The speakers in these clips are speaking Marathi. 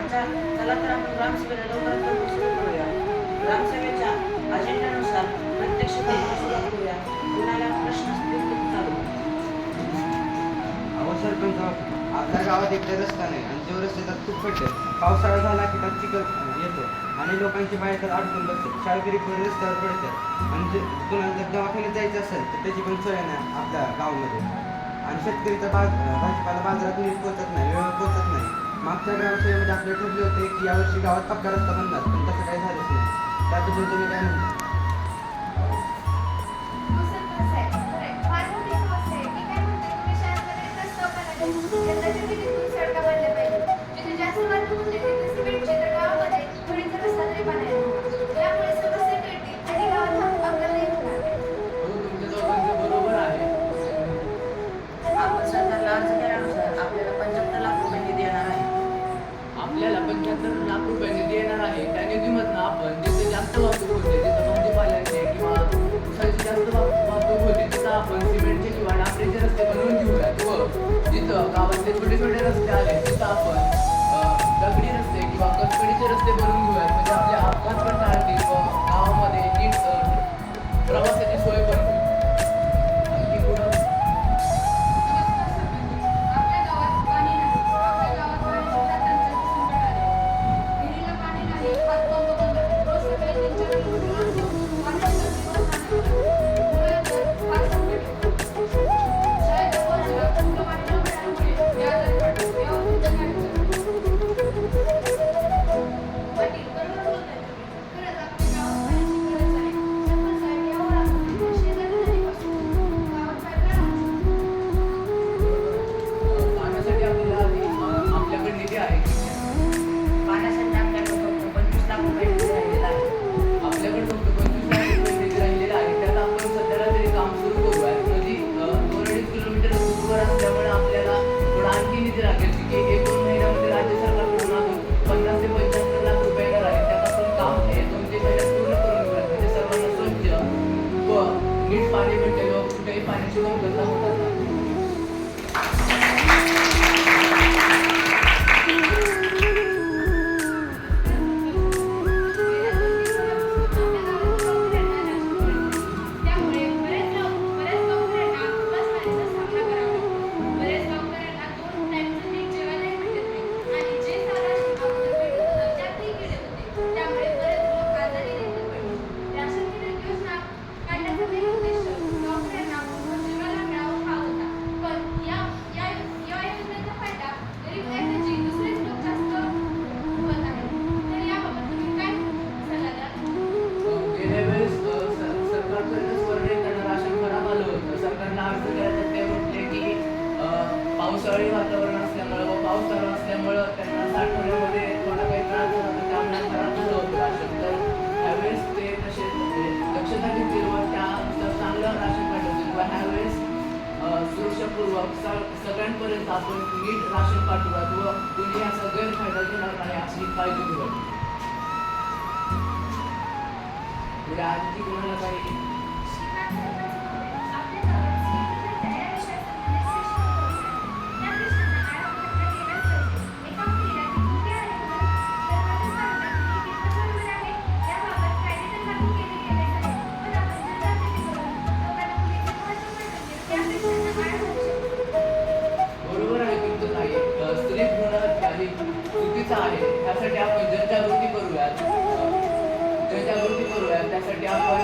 अच्छा, चला तर आपण ग्रामसभेला लवकरात लवकर सुरू करूया. ग्रामसभेच्या अजेंड्यानुसार प्रत्यक्ष चर्चा सुरू करूया. कोणाला प्रश्न असतील तर चालू. अहो सरपंच, आपल्या गावात एकदा रस्ता नाही आणि जो रस्ते त्यात खूप खड्डे. पावसाळा झाला की त्यात चिखल येतो आणि लोकांची बाहेर त्यात अडकून बसतात. शाळकरी पोरं रस्त्यावर पडतात आणि कुणाला जर दवाखान्यात जायचं असेल तर त्याची पण सोय नाही आपल्या गावामध्ये. आणि शेतकरीचा भाजीपाला बाजारात नीट पोचत नाही, वेळेवर पोचत नाही. मागच्या ग्रामसभेमध्ये आपले ठरले होते की यावर्षी गावात पक्का रस्ता बनणार, पण तसं काही झालंच नाही. त्याबद्दल तुम्ही काय म्हणता? आपण सरकारला अर्ज केल्यानुसार आपल्याला 75 लाख रुपये निधी येणार आहे. आपल्याला 75 लाख रुपये निधी येणार आहे. त्या निधीमधनं आपण जिथे जास्त वाहतूक होते, जिथं भाजीपाल्याचे किंवा ऊसाची जास्त वाहतूक होते, तिथं आपण सिमेंटचे किंवा डांबरीचे रस्ते बनवून घेऊयात व जिथं गावातले छोटे छोटे रस्ते आले तिथं आपण दगडी रस्ते किंवा कचकडीचे रस्ते बनवून घेऊयात. म्हणजे आपल्या अपघात पण टाळतील व गावामध्ये नीट प्रवासाची सोय पण होईल. आणखी पुढं पाण्यासाठी आपल्याला आपल्याकडे निधी आहे. पाण्यासाठी आपल्याकडे फक्त 25 लाख रुपये निधी राहिलेला आहे. आपल्याकडे फक्त 25 लाख रुपये निधी राहिलेला आहे. त्यात आपण सध्याला तरी काम सुरू करूया. नदी 2-2.5 किलोमीटर दूरवर असल्यामुळे आपल्याला थोडा आणखी निधी लागेल की 1-2 महिन्यामध्ये राज्य सरकारकडून अजून 50 ते 75 लाख रुपये येणार आहे. त्यात आपण काम हे 2-3 महिन्यात पूर्ण करून घेऊया. म्हणजे सर्वांना स्वच्छ व नीट पाणी भेटेल व कुठेही पाण्याची कमतरता होणार नाही. गेल्या वेळेस सरकारकडनं स्वर्णिकांना राशन खराब आलं होतं. सरकारनं अर्ज केला तर ते म्हटले की पावसाळी वातावरण असल्यामुळं व पाऊस चालू असल्यामुळं त्यांना साठवण्यामध्ये थोडा काही त्रास झाला होता, त्यामुळे खराब झालं होतं राशन. तर त्यावेळेस ते तसे दक्षता घेतील व त्यानुसार चांगलं राशन पाठवतील व ह्यावेळेस सुरक्षापूर्वक सगळ्यांपर्यंत आपण नीट राशन पाठवूयात व कुणी याचा गैरफायदा घेणार नाही अशी काळजी घेऊयात. पुढे आणखी कोणाला काही बरोबर आहे तुमचं काही स्त्री भ्रूण हत्या ही चुकीचं आहे. त्यासाठी आपण जनजागृती करूयात. त्यासाठी आपण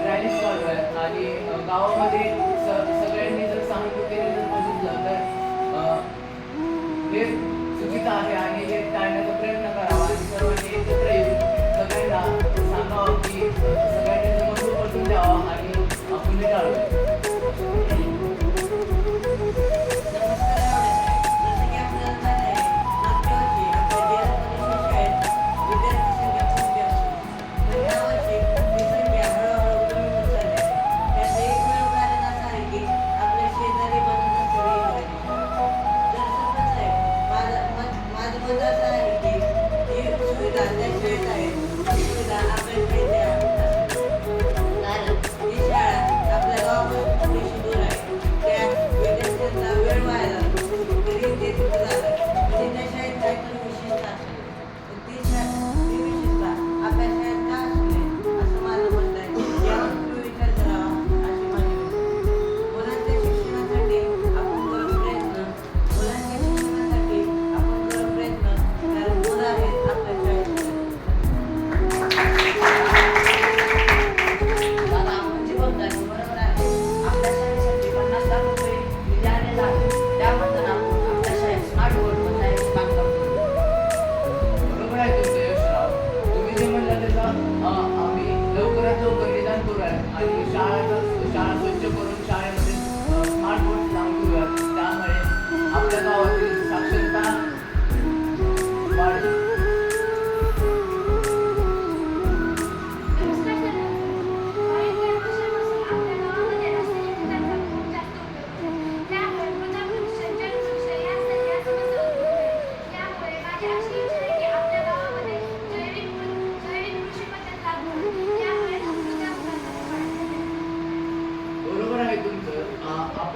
रॅलीज काढूयात आणि गावामध्ये सगळ्यांनी जर सहानुभूतीने जर बघितलं तर हे चुकीचं आहे आणि हे टाळण्याचा प्रयत्न करावा आणि सर्वांनी एकत्र येऊन सगळ्यांना सांगावं की सगळ्यांनी महत्त्व पटवून द्यावं आणि आपण हे टाळूया. माझं मत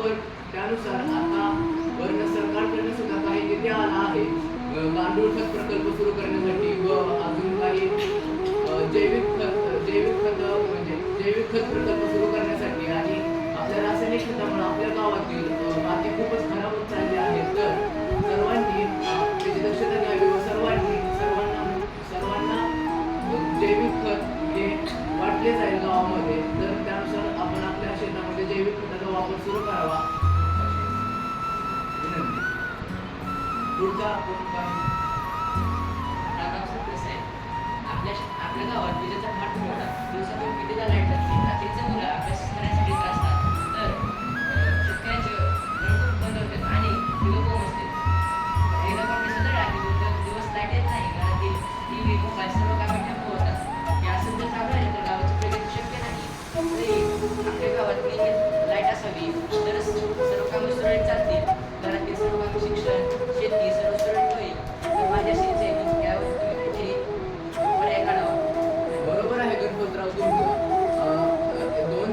पण त्यानुसार आता वर्ण सरकारकडे सुद्धा काही निधी आला आहे गांडूळ खत प्रकल्प सुरू करण्यासाठी व अजून काही जैविक खत म्हणजे जैविक खत प्रकल्प सुरू करण्यासाठी. आणि आपल्या रासायनिक खतामुळे आपल्या गावातील माती खूपच खराब होत चालली आहे. तर सर्वांनी त्याची दक्षता घ्यावी व सर्वांना जैविक खत हे वाटले जाईल गावामध्ये. तर त्यानुसार आपण आपल्या शेतामध्ये जैविक खताचा वापर सुरू करावा. विनंती. पुढचा आपण काही आपल्या गावात विजेचा फाट मोठा दिवसातून कितीदा लाईट लागते. रात्रीचे मुलं अभ्यास करण्यासाठी त्रासतात. तर शेतकऱ्यांचे नळ बंद होतात आणि दिवस पोहोचते. एकदा पण सगळं की दिवस लाईट येत नाही. घरातील टीव्ही मोबाईल सर्व कामे ठप्प होतात. हे असं जर चालू आहे तर गावाची प्रगती शक्य नाही. तरी आपल्या गावात नियमित लाईट असावी तरच सर्व कामे सुरळीत चालतील. घरातील सर्व कामे शिक्षण शेती सर्व सुरळीत होईल. तर माझ्या शेती यावर तुम्ही काहीतरी पर्याय काढावा. बरोबर आहे गणपतराव तुमचं. दोन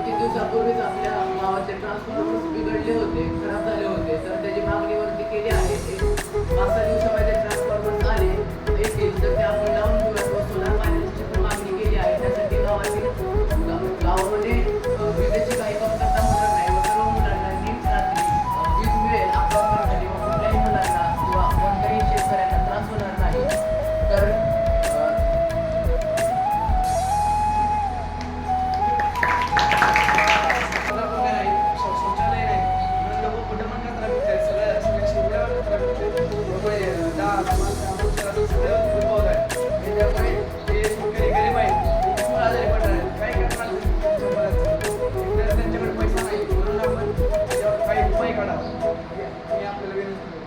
तीन दिवसापूर्वीच आपल्या गावाचे ट्रान्सफॉर्मर्स बिघडले होते, खराब झाले होते. तर त्याची मागणी वरती केली आहे. 5-6 दिवसामध्ये ट्रान्सफॉर्मर्स आले येतील तर ते आपण लावून घेऊयात व सोलार पॅनल्सची मागणी केली आहे. त्यासाठी गावामध्ये विजेची काही कमतरता होणार नाही व सर्व मुलांना नीट रात्री वीज मिळेल अपार्टमेंटसाठी व कुठल्याही मुलांना किंवा कोणत्याही शेतकऱ्यांना त्रास होणार नाही. तर शौचालय नाही म्हणून लोक कुठं पण कचरा विकतात. सगळ्या शिवड्यावर कचरा विकतात. त्यामुळे ते शेतकरी गरीब आहेत. खूप आजारी पडणार आहेत. काय करणार तर त्यांच्याकडे पैसा नाही म्हणून आपण त्याच्यावर काही उपाय काढावा हे आपल्याला विनंती करतो.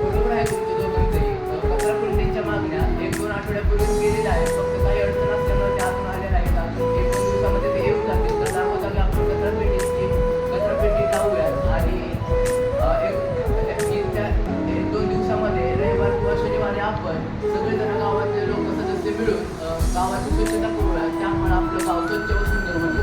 बरोबर आहे तुमचं दोघांचंही. कचरा पेटीच्या मागण्या 1-2 आठवड्यापूर्वीच गेलेल्या आहेत. फक्त काही अडचण असल्यामुळे त्या अजून आल्या नाहीत. अजून 1-2 दिवसामध्ये ते येऊन जातील. तर जागोजागी आपण कचरा पेटी लावूयात आणि 1-2 दिवसामध्ये रविवार किंवा शनिवारी आपण सगळेजण गावातले लोक सदस्य मिळून गावाची स्वच्छता करूयात. त्यामुळे आपलं गाव स्वच्छ व सुंदर होईल.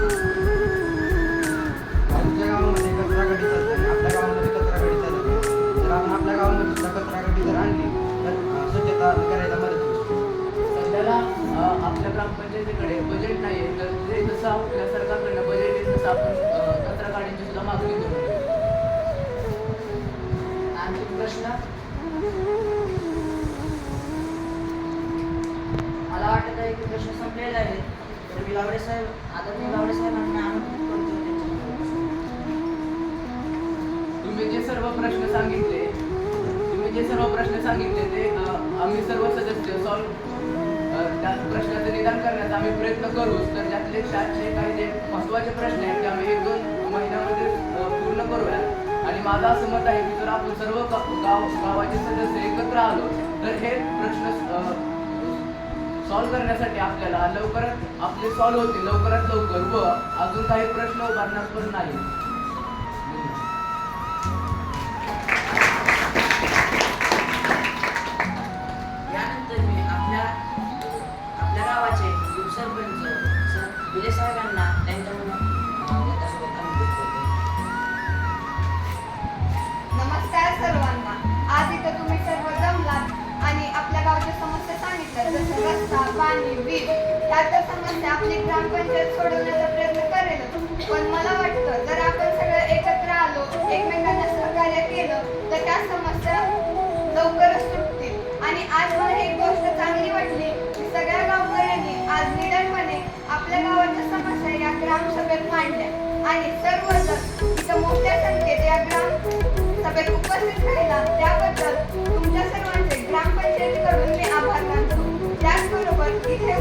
आमच्या गावामध्ये कचरा गाडी चालते आणि आपल्या गावामध्ये कचरा गाडी चालत नाही. जर आपण आपल्या गावामध्ये सुद्धा कचरा गाडी जर आणली तर स्वच्छता करायला मदत होईल. सध्याला आपल्या ग्रामपंचायतीकडे बजेट नाही आहे. तर ते जसं आपल्या सरकारकडनं बजेट आहे तसं आपण कचरा गाड्यांची सुद्धा मागणी करू. आणखी प्रश्न? मला वाटत आहे की प्रश्न संपलेले आहेत. तर मी लावडे साहेब साहेबांना आमंत्रित करतो त्यांच्याकडे. तुम्ही जे सर्व प्रश्न सांगितले ते आम्ही सर्व सदस्य त्या प्रश्नाचं निदान करण्याचा आम्ही प्रयत्न करू. तर त्यातले काही जे महत्त्वाचे प्रश्न आहेत ते आम्ही 1-2 महिन्यामध्ये पूर्ण करूया. आणि माझं असं मत आहे की जर आपण सर्व गावाचे सदस्य एकत्र आलो तर हे प्रश्न सॉल्व्ह करण्यासाठी आपल्याला लवकरात आपले सॉल्व्ह होतील लवकरात लवकर व अजून काही प्रश्न उभारणार पण नाही. यानंतर मी आपल्या गावाचे उपसरपंच विजय साहेबांना त्यांच्याकडून याच्यासोबत आमंत्रित करतो. नमस्कार सर्वांना. आज इथं तुम्ही सर्व जमलात आणि आपल्या गावच्या समस्या सांगितल्या जसं रस्ता, पाणी, वीज या तर समस्या आपली ग्रामपंचायत सोडवण्याचा प्रयत्न करेल. पण मला वाटतं जर आपण सगळं एकत्र आलो, एकमेकांना सहकार्य केलं तर त्या समस्या लवकरच सुटतील. आणि आज मला एक गोष्ट चांगली वाटली की सगळ्या गावकऱ्यांनी आज निडरपणे आपल्या गावाच्या समस्या या ग्रामसभेत मांडल्या आणि सर्वजण इथं मोठ्या संख्येत या ग्रामसभेत उपस्थित राहिला त्याबद्दल तुमच्या सर्वांचे ग्रामपंचायतीकडून मी आभार मानतो. त्याचबरोबर इथे